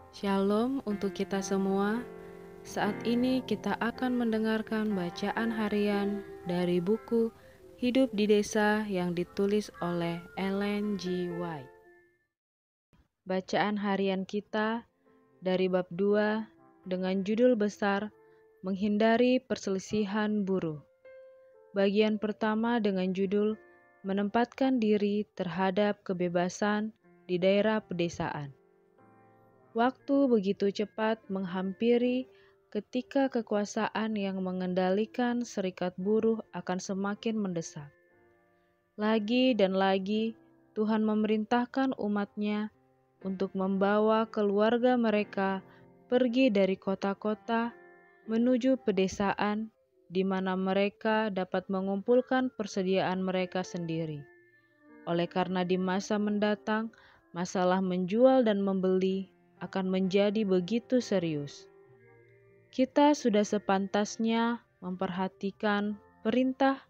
Shalom untuk kita semua. Saat ini kita akan mendengarkan bacaan harian dari buku Hidup di Desa yang ditulis oleh Ellen G. White. Bacaan harian kita dari bab 2 dengan judul besar Menghindari Perselisihan Buruh. Bagian pertama dengan judul Menempatkan diri terhadap kebebasan di daerah pedesaan. Waktu begitu cepat menghampiri ketika kekuasaan yang mengendalikan serikat buruh akan semakin mendesak. Lagi dan lagi Tuhan memerintahkan umat-Nya untuk membawa keluarga mereka pergi dari kota-kota menuju pedesaan di mana mereka dapat mengumpulkan persediaan mereka sendiri. Oleh karena di masa mendatang, masalah menjual dan membeli akan menjadi begitu serius. Kita sudah sepantasnya memperhatikan perintah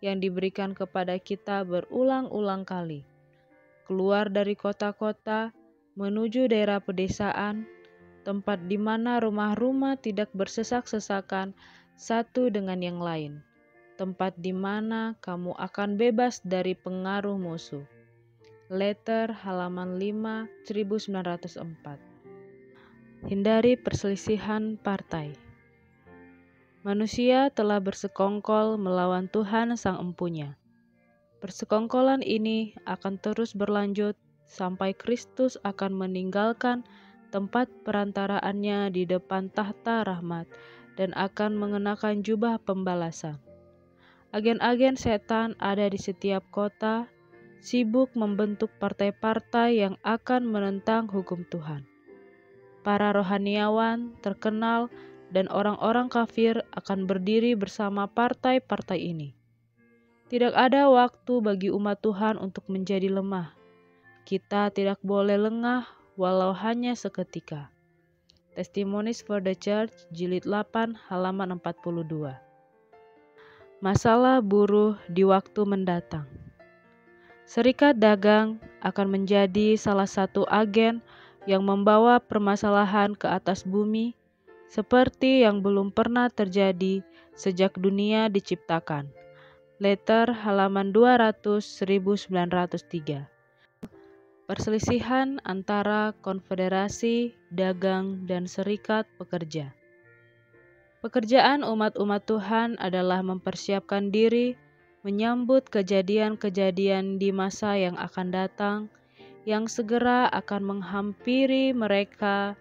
yang diberikan kepada kita berulang-ulang kali. Keluar dari kota-kota menuju daerah pedesaan, tempat di mana rumah-rumah tidak bersesak-sesakan satu dengan yang lain. Tempat di mana kamu akan bebas dari pengaruh musuh. Letter halaman 5, 1904. Hindari perselisihan partai. Manusia telah bersekongkol melawan Tuhan Sang Empunya. Persekongkolan ini akan terus berlanjut sampai Kristus akan meninggalkan tempat perantaraannya di depan tahta rahmat dan akan mengenakan jubah pembalasan. Agen-agen setan ada di setiap kota, sibuk membentuk partai-partai yang akan menentang hukum Tuhan. Para rohaniawan terkenal dan orang-orang kafir akan berdiri bersama partai-partai ini. Tidak ada waktu bagi umat Tuhan untuk menjadi lemah. Kita tidak boleh lengah walau hanya seketika. Testimonies for the Church, jilid 8, halaman 42. Masalah buruh di waktu mendatang. Serikat dagang akan menjadi salah satu agen yang membawa permasalahan ke atas bumi seperti yang belum pernah terjadi sejak dunia diciptakan. Letter halaman 200 1903. Perselisihan antara Konfederasi Dagang dan Serikat Pekerja. Pekerjaan umat-umat Tuhan adalah mempersiapkan diri menyambut kejadian-kejadian di masa yang akan datang yang segera akan menghampiri mereka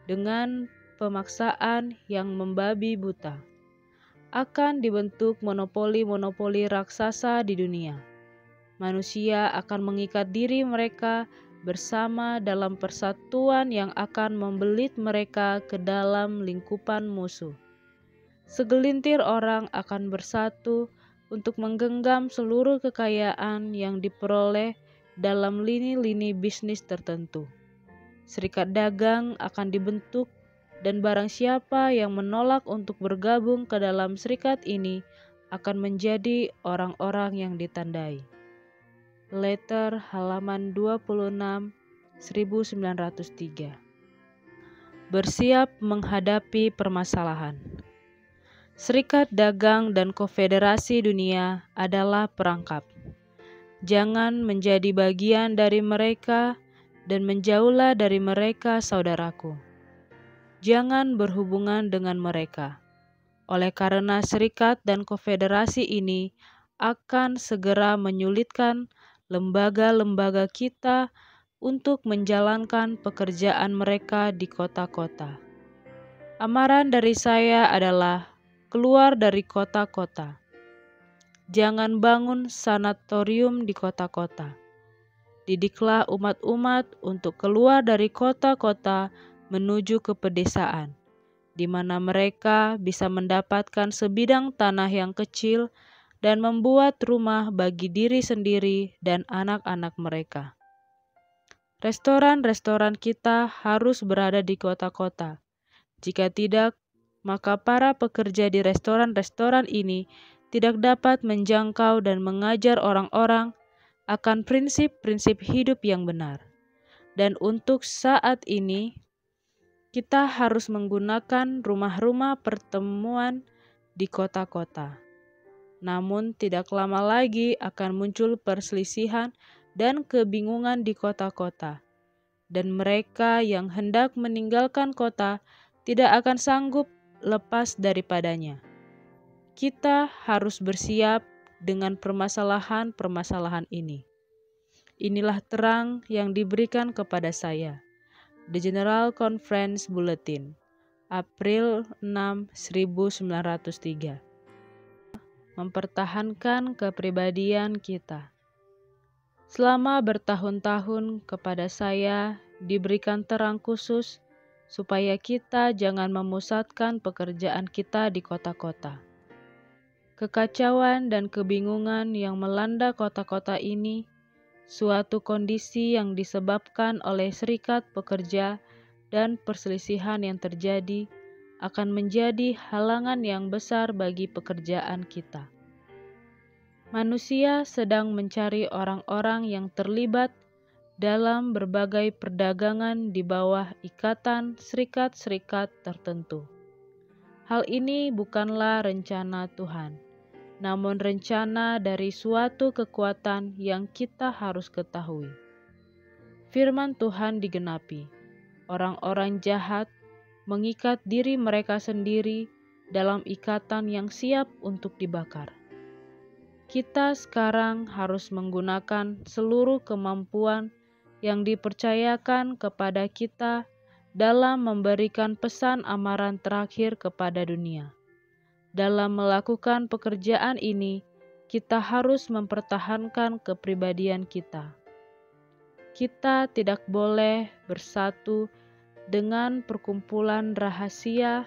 dengan pemaksaan yang membabi buta. Akan dibentuk monopoli-monopoli raksasa di dunia. Manusia akan mengikat diri mereka bersama dalam persatuan yang akan membelit mereka ke dalam lingkupan musuh. Segelintir orang akan bersatu untuk menggenggam seluruh kekayaan yang diperoleh dalam lini-lini bisnis tertentu. Serikat dagang akan dibentuk dan barang siapa yang menolak untuk bergabung ke dalam serikat ini akan menjadi orang-orang yang ditandai. Letter halaman 26 1903. Bersiap menghadapi permasalahan. Serikat dagang dan konfederasi dunia adalah perangkap. Jangan menjadi bagian dari mereka dan menjauhlah dari mereka, saudaraku. Jangan berhubungan dengan mereka. Oleh karena serikat dan konfederasi ini akan segera menyulitkan lembaga-lembaga kita untuk menjalankan pekerjaan mereka di kota-kota. Amaran dari saya adalah keluar dari kota-kota. Jangan bangun sanatorium di kota-kota. Didiklah umat-umat untuk keluar dari kota-kota menuju ke pedesaan, di mana mereka bisa mendapatkan sebidang tanah yang kecil dan membuat rumah bagi diri sendiri dan anak-anak mereka. Restoran-restoran kita harus berada di kota-kota. Jika tidak, maka para pekerja di restoran-restoran ini tidak dapat menjangkau dan mengajar orang-orang akan prinsip-prinsip hidup yang benar. Dan untuk saat ini, Kita harus menggunakan rumah-rumah pertemuan di kota-kota. Namun tidak lama lagi akan muncul perselisihan dan kebingungan di kota-kota. Dan mereka yang hendak meninggalkan kota tidak akan sanggup lepas daripadanya. Kita harus bersiap dengan permasalahan-permasalahan ini. Inilah terang yang diberikan kepada saya. The General Conference Bulletin, April 6, 1903. Mempertahankan kepribadian kita. Selama bertahun-tahun kepada saya diberikan terang khusus supaya kita jangan memusatkan pekerjaan kita di kota-kota. Kekacauan dan kebingungan yang melanda kota-kota ini, suatu kondisi yang disebabkan oleh serikat pekerja dan perselisihan yang terjadi, akan menjadi halangan yang besar bagi pekerjaan kita. Manusia sedang mencari orang-orang yang terlibat dalam berbagai perdagangan di bawah ikatan serikat-serikat tertentu. Hal ini bukanlah rencana Tuhan, namun rencana dari suatu kekuatan yang kita harus ketahui. Firman Tuhan digenapi. Orang-orang jahat mengikat diri mereka sendiri dalam ikatan yang siap untuk dibakar. Kita sekarang harus menggunakan seluruh kemampuan yang dipercayakan kepada kita dalam memberikan pesan amaran terakhir kepada dunia. Dalam melakukan pekerjaan ini, kita harus mempertahankan kepribadian kita. Kita tidak boleh bersatu dengan perkumpulan rahasia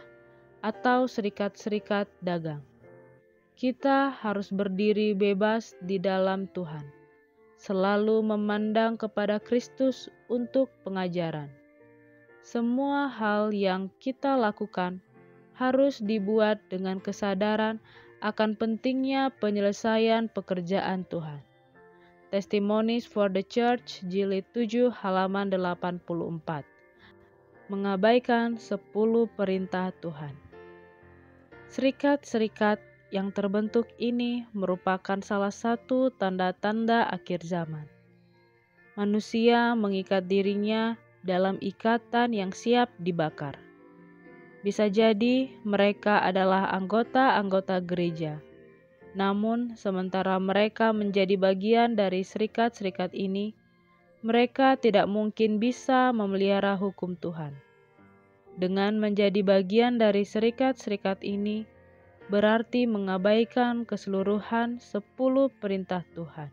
atau serikat-serikat dagang. Kita harus berdiri bebas di dalam Tuhan, selalu memandang kepada Kristus untuk pengajaran. Semua hal yang kita lakukan harus dibuat dengan kesadaran akan pentingnya penyelesaian pekerjaan Tuhan. Testimonies for the Church, Jilid 7, halaman 84. Mengabaikan 10 perintah Tuhan. Serikat-serikat yang terbentuk ini merupakan salah satu tanda-tanda akhir zaman. Manusia mengikat dirinya dalam ikatan yang siap dibakar. Bisa jadi mereka adalah anggota-anggota gereja. Namun, sementara mereka menjadi bagian dari serikat-serikat ini, mereka tidak mungkin bisa memelihara hukum Tuhan. Dengan menjadi bagian dari serikat-serikat ini, berarti mengabaikan keseluruhan 10 perintah Tuhan.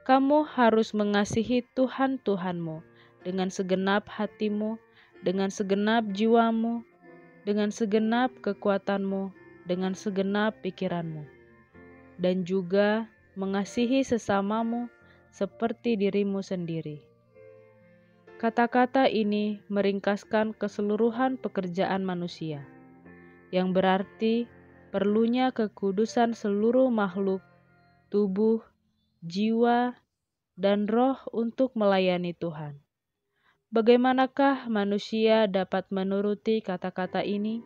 Kamu harus mengasihi Tuhan Tuhanmu dengan segenap hatimu, dengan segenap jiwamu, dengan segenap kekuatanmu, dengan segenap pikiranmu, dan juga mengasihi sesamamu seperti dirimu sendiri. Kata-kata ini meringkaskan keseluruhan pekerjaan manusia, yang berarti perlunya kekudusan seluruh makhluk, tubuh, jiwa, dan roh untuk melayani Tuhan. Bagaimanakah manusia dapat menuruti kata-kata ini,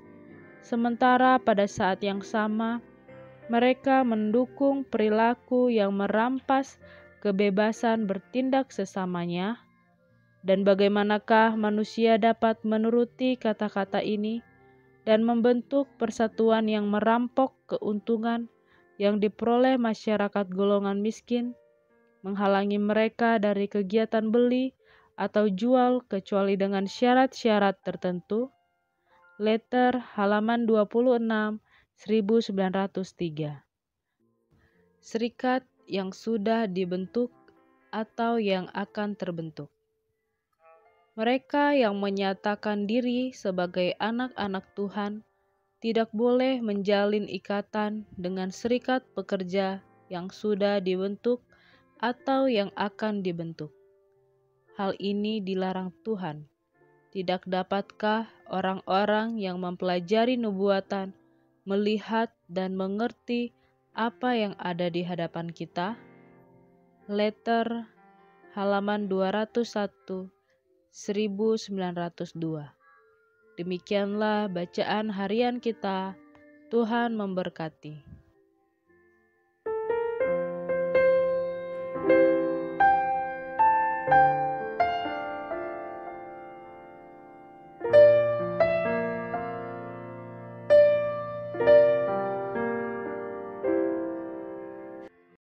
sementara pada saat yang sama mereka mendukung perilaku yang merampas kebebasan bertindak sesamanya? Dan bagaimanakah manusia dapat menuruti kata-kata ini dan membentuk persatuan yang merampok keuntungan yang diperoleh masyarakat golongan miskin, menghalangi mereka dari kegiatan beli atau jual kecuali dengan syarat-syarat tertentu? Letter halaman 26, 1903. Serikat yang sudah dibentuk atau yang akan terbentuk. Mereka yang menyatakan diri sebagai anak-anak Tuhan tidak boleh menjalin ikatan dengan serikat pekerja yang sudah dibentuk atau yang akan dibentuk. Hal ini dilarang Tuhan. Tidak dapatkah orang-orang yang mempelajari nubuatan melihat dan mengerti apa yang ada di hadapan kita? Letter halaman 201, 1902. Demikianlah bacaan harian kita. Tuhan memberkati.